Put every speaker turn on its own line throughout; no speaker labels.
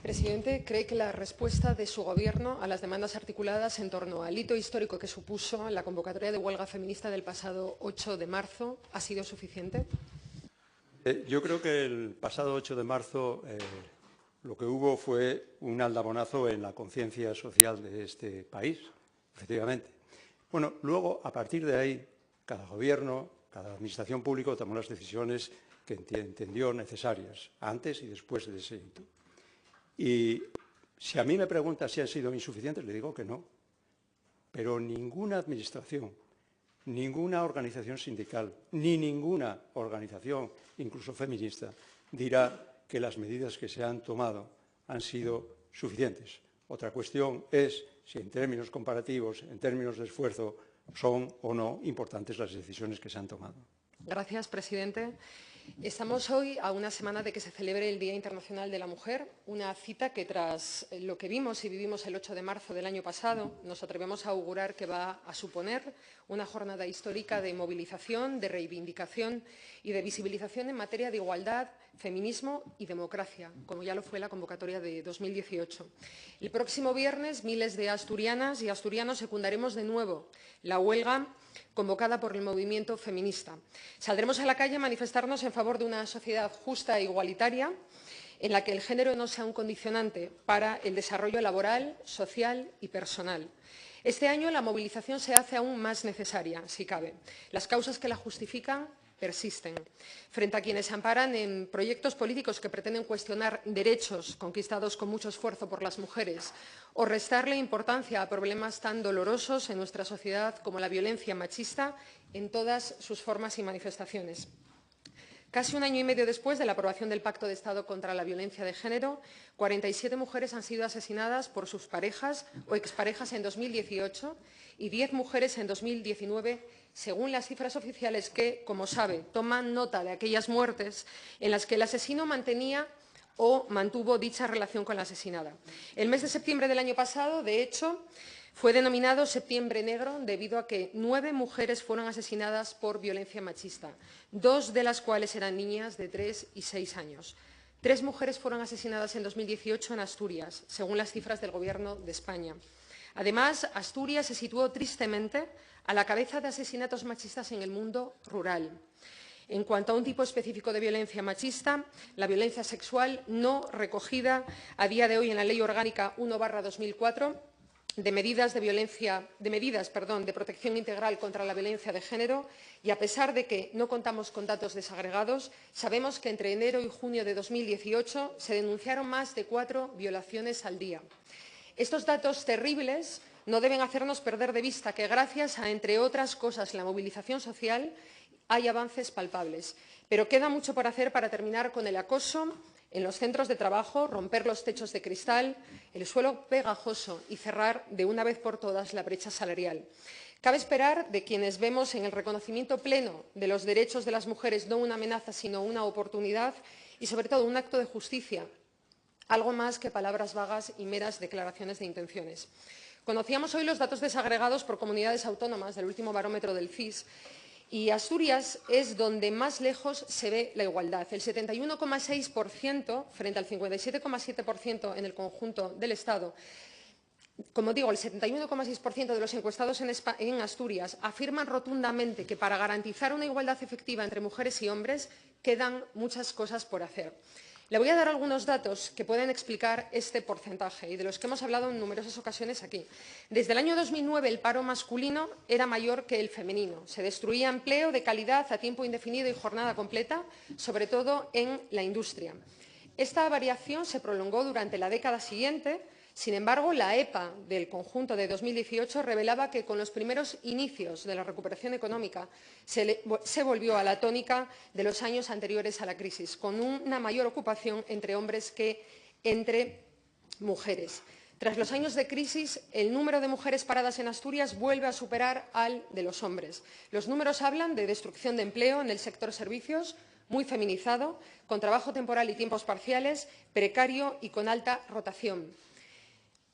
Presidente, ¿cree que la respuesta de su Gobierno a las demandas articuladas en torno al hito histórico que supuso la convocatoria de huelga feminista del pasado 8 de marzo ha sido suficiente?
Yo creo que el pasado 8 de marzo lo que hubo fue un aldabonazo en la conciencia social de este país, efectivamente. Bueno, luego, a partir de ahí, cada Gobierno, cada Administración pública tomó las decisiones que entendió necesarias, antes y después de ese hito. Y si a mí me pregunta si han sido insuficientes, le digo que no. Pero ninguna administración, ninguna organización sindical, ni ninguna organización, incluso feminista, dirá que las medidas que se han tomado han sido suficientes. Otra cuestión es si en términos comparativos, en términos de esfuerzo, son o no importantes las decisiones que se han tomado.
Gracias, presidente. Estamos hoy a una semana de que se celebre el Día Internacional de la Mujer, una cita que, tras lo que vimos y vivimos el 8 de marzo del año pasado, nos atrevemos a augurar que va a suponer una jornada histórica de movilización, de reivindicación y de visibilización en materia de igualdad, feminismo y democracia, como ya lo fue la convocatoria de 2018. El próximo viernes, miles de asturianas y asturianos secundaremos de nuevo la huelga convocada por el movimiento feminista. Saldremos a la calle a manifestarnos en favor de una sociedad justa e igualitaria en la que el género no sea un condicionante para el desarrollo laboral, social y personal. Este año la movilización se hace aún más necesaria, si cabe. Las causas que la justifican persisten. Frente a quienes se amparan en proyectos políticos que pretenden cuestionar derechos conquistados con mucho esfuerzo por las mujeres o restarle importancia a problemas tan dolorosos en nuestra sociedad como la violencia machista en todas sus formas y manifestaciones. Casi un año y medio después de la aprobación del Pacto de Estado contra la Violencia de Género, 47 mujeres han sido asesinadas por sus parejas o exparejas en 2018 y 10 mujeres en 2019, según las cifras oficiales que, como sabe, toman nota de aquellas muertes en las que el asesino mantenía o mantuvo dicha relación con la asesinada. El mes de septiembre del año pasado, de hecho, fue denominado Septiembre Negro debido a que 9 mujeres fueron asesinadas por violencia machista, 2 de las cuales eran niñas de 3 y 6 años. 3 mujeres fueron asesinadas en 2018 en Asturias, según las cifras del Gobierno de España. Además, Asturias se situó tristemente a la cabeza de asesinatos machistas en el mundo rural. En cuanto a un tipo específico de violencia machista, la violencia sexual no recogida a día de hoy en la Ley Orgánica 1/2004 de medidas de protección integral contra la violencia de género, y a pesar de que no contamos con datos desagregados, sabemos que entre enero y junio de 2018 se denunciaron más de 4 violaciones al día. Estos datos terribles no deben hacernos perder de vista que, gracias a, entre otras cosas, la movilización social, hay avances palpables. Pero queda mucho por hacer para terminar con el acoso en los centros de trabajo, romper los techos de cristal, el suelo pegajoso y cerrar de una vez por todas la brecha salarial. Cabe esperar de quienes vemos en el reconocimiento pleno de los derechos de las mujeres no una amenaza, sino una oportunidad y, sobre todo, un acto de justicia, algo más que palabras vagas y meras declaraciones de intenciones. Conocíamos hoy los datos desagregados por comunidades autónomas del último barómetro del CIS, y Asturias es donde más lejos se ve la igualdad. El 71,6% frente al 57,7% en el conjunto del Estado. Como digo, el 71,6% de los encuestados en Asturias afirman rotundamente que para garantizar una igualdad efectiva entre mujeres y hombres quedan muchas cosas por hacer. Le voy a dar algunos datos que pueden explicar este porcentaje y de los que hemos hablado en numerosas ocasiones aquí. Desde el año 2009 el paro masculino era mayor que el femenino. Se destruía empleo de calidad a tiempo indefinido y jornada completa, sobre todo en la industria. Esta variación se prolongó durante la década siguiente. Sin embargo, la EPA del conjunto de 2018 revelaba que con los primeros inicios de la recuperación económica se volvió a la tónica de los años anteriores a la crisis, con una mayor ocupación entre hombres que entre mujeres. Tras los años de crisis, el número de mujeres paradas en Asturias vuelve a superar al de los hombres. Los números hablan de destrucción de empleo en el sector servicios, muy feminizado, con trabajo temporal y tiempos parciales, precario y con alta rotación.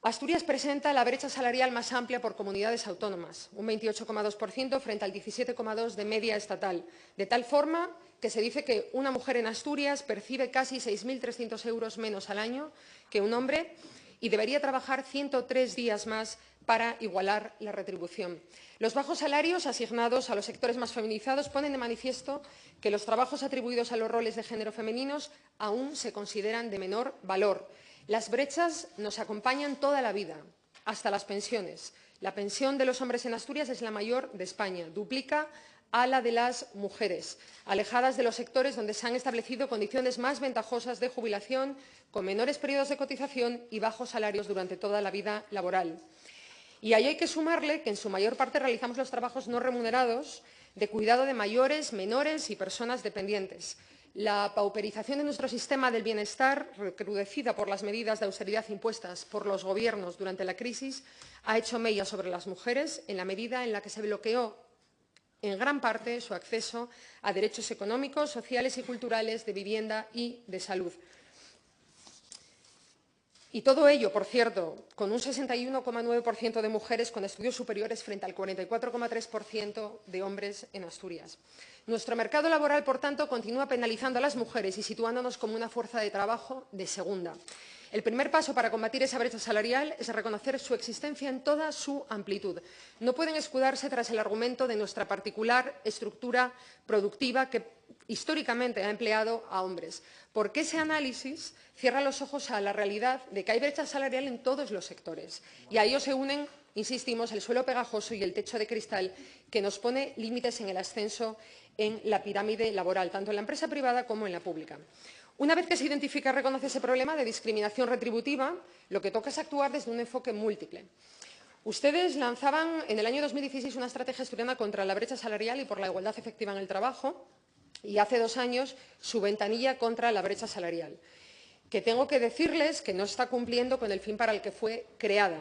Asturias presenta la brecha salarial más amplia por comunidades autónomas, un 28,2% frente al 17,2% de media estatal, de tal forma que se dice que una mujer en Asturias percibe casi 6.300 euros menos al año que un hombre y debería trabajar 103 días más para igualar la retribución. Los bajos salarios asignados a los sectores más feminizados ponen de manifiesto que los trabajos atribuidos a los roles de género femeninos aún se consideran de menor valor. Las brechas nos acompañan toda la vida, hasta las pensiones. La pensión de los hombres en Asturias es la mayor de España, duplica a la de las mujeres, alejadas de los sectores donde se han establecido condiciones más ventajosas de jubilación, con menores periodos de cotización y bajos salarios durante toda la vida laboral. Y ahí hay que sumarle que en su mayor parte realizamos los trabajos no remunerados de cuidado de mayores, menores y personas dependientes. La pauperización de nuestro sistema del bienestar, recrudecida por las medidas de austeridad impuestas por los gobiernos durante la crisis, ha hecho mella sobre las mujeres en la medida en la que se bloqueó en gran parte su acceso a derechos económicos, sociales y culturales, de vivienda y de salud. Y todo ello, por cierto, con un 61,9% de mujeres con estudios superiores frente al 44,3% de hombres en Asturias. Nuestro mercado laboral, por tanto, continúa penalizando a las mujeres y situándonos como una fuerza de trabajo de segunda. El primer paso para combatir esa brecha salarial es reconocer su existencia en toda su amplitud. No pueden escudarse tras el argumento de nuestra particular estructura productiva que históricamente ha empleado a hombres, porque ese análisis cierra los ojos a la realidad de que hay brecha salarial en todos los sectores y a ello se unen, insistimos, el suelo pegajoso y el techo de cristal que nos pone límites en el ascenso en la pirámide laboral, tanto en la empresa privada como en la pública. Una vez que se identifica y reconoce ese problema de discriminación retributiva, lo que toca es actuar desde un enfoque múltiple. Ustedes lanzaban en el año 2016 una estrategia asturiana contra la brecha salarial y por la igualdad efectiva en el trabajo y hace 2 años su ventanilla contra la brecha salarial, que tengo que decirles que no está cumpliendo con el fin para el que fue creada,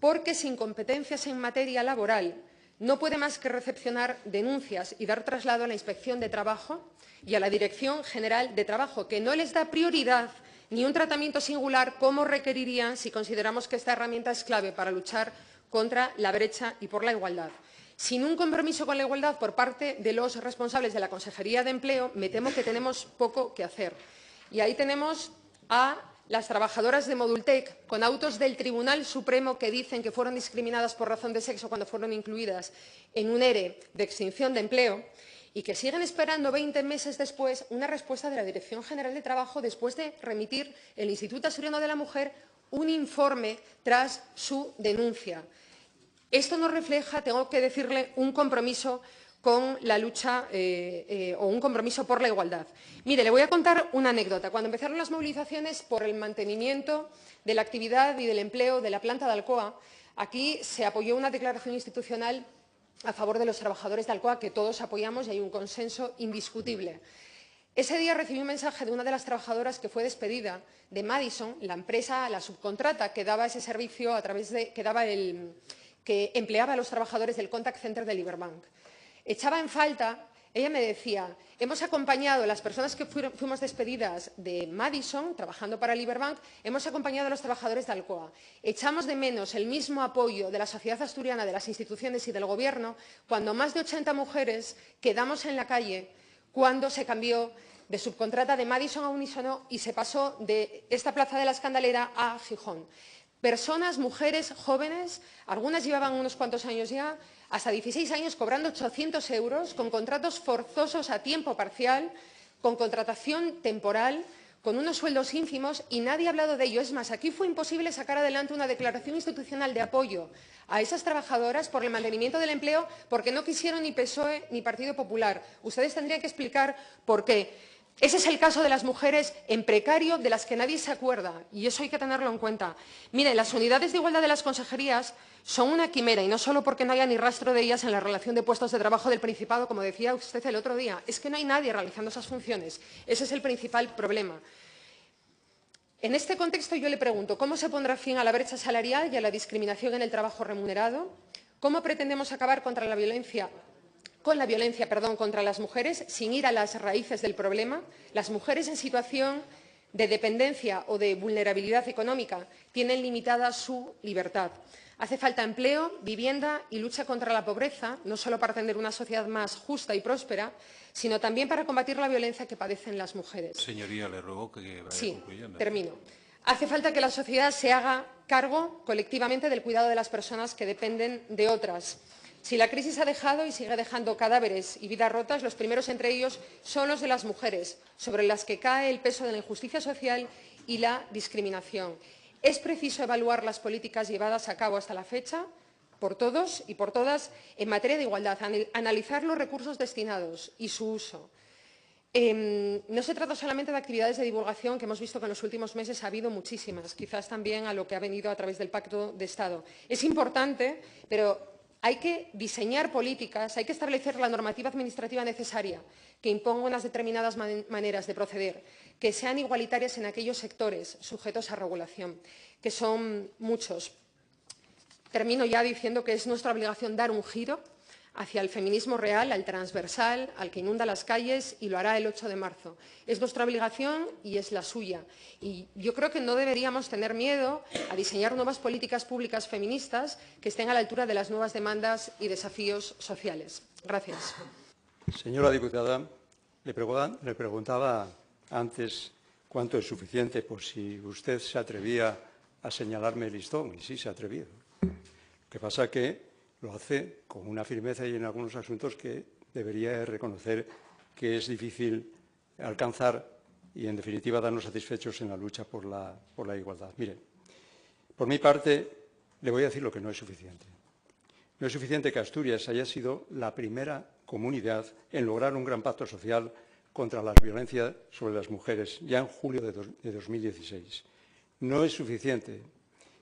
porque sin competencias en materia laboral no puede más que recepcionar denuncias y dar traslado a la Inspección de Trabajo y a la Dirección General de Trabajo, que no les da prioridad ni un tratamiento singular como requerirían si consideramos que esta herramienta es clave para luchar contra la brecha y por la igualdad. Sin un compromiso con la igualdad por parte de los responsables de la Consejería de Empleo, me temo que tenemos poco que hacer. Y ahí tenemos a las trabajadoras de Modultec, con autos del Tribunal Supremo que dicen que fueron discriminadas por razón de sexo cuando fueron incluidas en un ERE de extinción de empleo y que siguen esperando 20 meses después una respuesta de la Dirección General de Trabajo después de remitir el Instituto Asturiano de la Mujer un informe tras su denuncia. Esto no refleja, tengo que decirle, un compromiso con la lucha o un compromiso por la igualdad. Mire, le voy a contar una anécdota. Cuando empezaron las movilizaciones por el mantenimiento de la actividad y del empleo de la planta de Alcoa, aquí se apoyó una declaración institucional a favor de los trabajadores de Alcoa que todos apoyamos y hay un consenso indiscutible. Ese día recibí un mensaje de una de las trabajadoras que fue despedida de Madison, la empresa, la subcontrata que daba ese servicio a través de que empleaba a los trabajadores del contact center de Liberbank. Echaba en falta, ella me decía, hemos acompañado a las personas que fuimos despedidas de Madison, trabajando para Liberbank, hemos acompañado a los trabajadores de Alcoa. Echamos de menos el mismo apoyo de la sociedad asturiana, de las instituciones y del Gobierno, cuando más de 80 mujeres quedamos en la calle cuando se cambió de subcontrata de Madison a Unísono y se pasó de esta plaza de la Escandalera a Gijón. Personas, mujeres, jóvenes, algunas llevaban unos cuantos años ya, hasta 16 años cobrando 800 euros, con contratos forzosos a tiempo parcial, con contratación temporal, con unos sueldos ínfimos y nadie ha hablado de ello. Es más, aquí fue imposible sacar adelante una declaración institucional de apoyo a esas trabajadoras por el mantenimiento del empleo porque no quisieron ni PSOE ni Partido Popular. Ustedes tendrían que explicar por qué. Ese es el caso de las mujeres en precario de las que nadie se acuerda y eso hay que tenerlo en cuenta. Mire, las unidades de igualdad de las consejerías son una quimera y no solo porque no haya ni rastro de ellas en la relación de puestos de trabajo del Principado, como decía usted el otro día. Es que no hay nadie realizando esas funciones. Ese es el principal problema. En este contexto yo le pregunto, ¿cómo se pondrá fin a la brecha salarial y a la discriminación en el trabajo remunerado? ¿Cómo pretendemos acabar con la violencia contra las mujeres sin ir a las raíces del problema? Las mujeres en situación de dependencia o de vulnerabilidad económica tienen limitada su libertad. Hace falta empleo, vivienda y lucha contra la pobreza, no solo para tener una sociedad más justa y próspera, sino también para combatir la violencia que padecen las mujeres.
Señoría, le ruego que vaya concluyendo.
Termino. Hace falta que la sociedad se haga cargo colectivamente del cuidado de las personas que dependen de otras. Si la crisis ha dejado y sigue dejando cadáveres y vidas rotas, los primeros entre ellos son los de las mujeres, sobre las que cae el peso de la injusticia social y la discriminación. Es preciso evaluar las políticas llevadas a cabo hasta la fecha por todos y por todas en materia de igualdad, analizar los recursos destinados y su uso. No se trata solamente de actividades de divulgación, que hemos visto que en los últimos meses ha habido muchísimas, quizás también a lo que ha venido a través del Pacto de Estado. Es importante, pero hay que diseñar políticas, hay que establecer la normativa administrativa necesaria que imponga unas determinadas maneras de proceder, que sean igualitarias en aquellos sectores sujetos a regulación, que son muchos. Termino ya diciendo que es nuestra obligación dar un giro hacia el feminismo real, al transversal, al que inunda las calles, y lo hará el 8 de marzo. Es nuestra obligación y es la suya. Y yo creo que no deberíamos tener miedo a diseñar nuevas políticas públicas feministas que estén a la altura de las nuevas demandas y desafíos sociales. Gracias.
Señora diputada, le preguntaba antes cuánto es suficiente, por si usted se atrevía a señalarme el listón, y sí se ha atrevido. Lo que pasa es que lo hace con una firmeza y en algunos asuntos que debería reconocer que es difícil alcanzar y, en definitiva, darnos satisfechos en la lucha por la igualdad. Mire, por mi parte, le voy a decir lo que no es suficiente. No es suficiente que Asturias haya sido la primera comunidad en lograr un gran pacto social contra la violencia sobre las mujeres, ya en julio de 2016. No es suficiente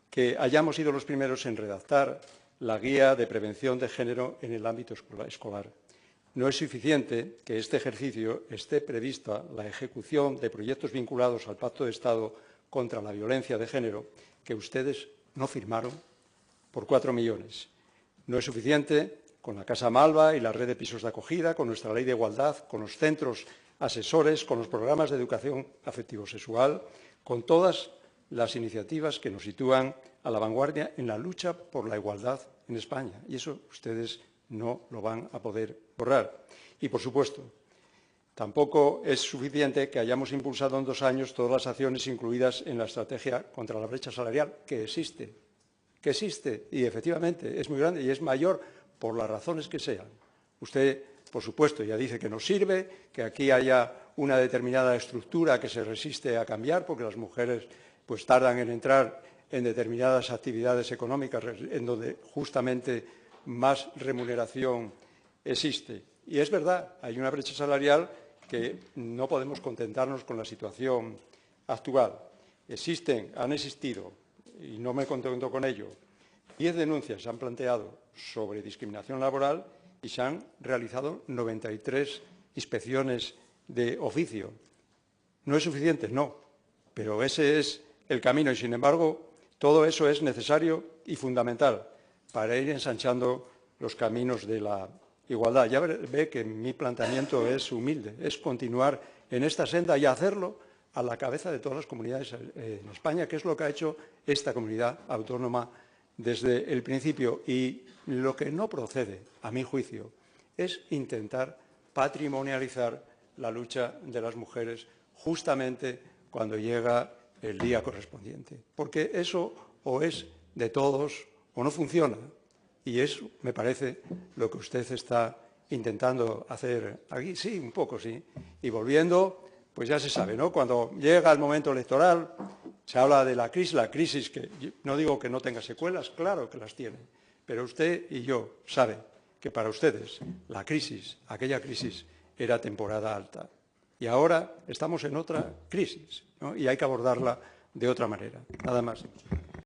que hayamos sido los primeros en redactar la guía de prevención de género en el ámbito escolar. No es suficiente que este ejercicio esté prevista la ejecución de proyectos vinculados al Pacto de Estado contra la violencia de género, que ustedes no firmaron, por 4 millones. No es suficiente con la Casa Malva y la red de pisos de acogida, con nuestra ley de igualdad, con los centros asesores, con los programas de educación afectivo-sexual, con todas las iniciativas que nos sitúan a la vanguardia en la lucha por la igualdad en España. Y eso ustedes no lo van a poder borrar. Y, por supuesto, tampoco es suficiente que hayamos impulsado en 2 años todas las acciones incluidas en la estrategia contra la brecha salarial, que existe y, efectivamente, es muy grande y es mayor por las razones que sean. Usted, por supuesto, ya dice que no sirve, que aquí haya una determinada estructura que se resiste a cambiar porque las mujeres pues tardan en entrar en determinadas actividades económicas en donde justamente más remuneración existe. Y es verdad, hay una brecha salarial que no podemos contentarnos con la situación actual. Han existido, y no me contento con ello, 10 denuncias se han planteado sobre discriminación laboral y se han realizado 93 inspecciones de oficio. ¿No es suficiente? No, pero ese es el camino y, sin embargo, todo eso es necesario y fundamental para ir ensanchando los caminos de la igualdad. Ya ve que mi planteamiento es humilde, es continuar en esta senda y hacerlo a la cabeza de todas las comunidades en España, que es lo que ha hecho esta comunidad autónoma desde el principio. Y lo que no procede, a mi juicio, es intentar patrimonializar la lucha de las mujeres justamente cuando llega el día correspondiente, porque eso o es de todos o no funciona, y eso me parece lo que usted está intentando hacer aquí. Sí, un poco, sí, y volviendo, pues ya se sabe, ¿no? Cuando llega el momento electoral se habla de la crisis que no digo que no tenga secuelas, claro que las tiene, pero usted y yo saben que para ustedes aquella crisis era temporada alta. Y ahora estamos en otra crisis, ¿no? Y hay que abordarla de otra manera. Nada más.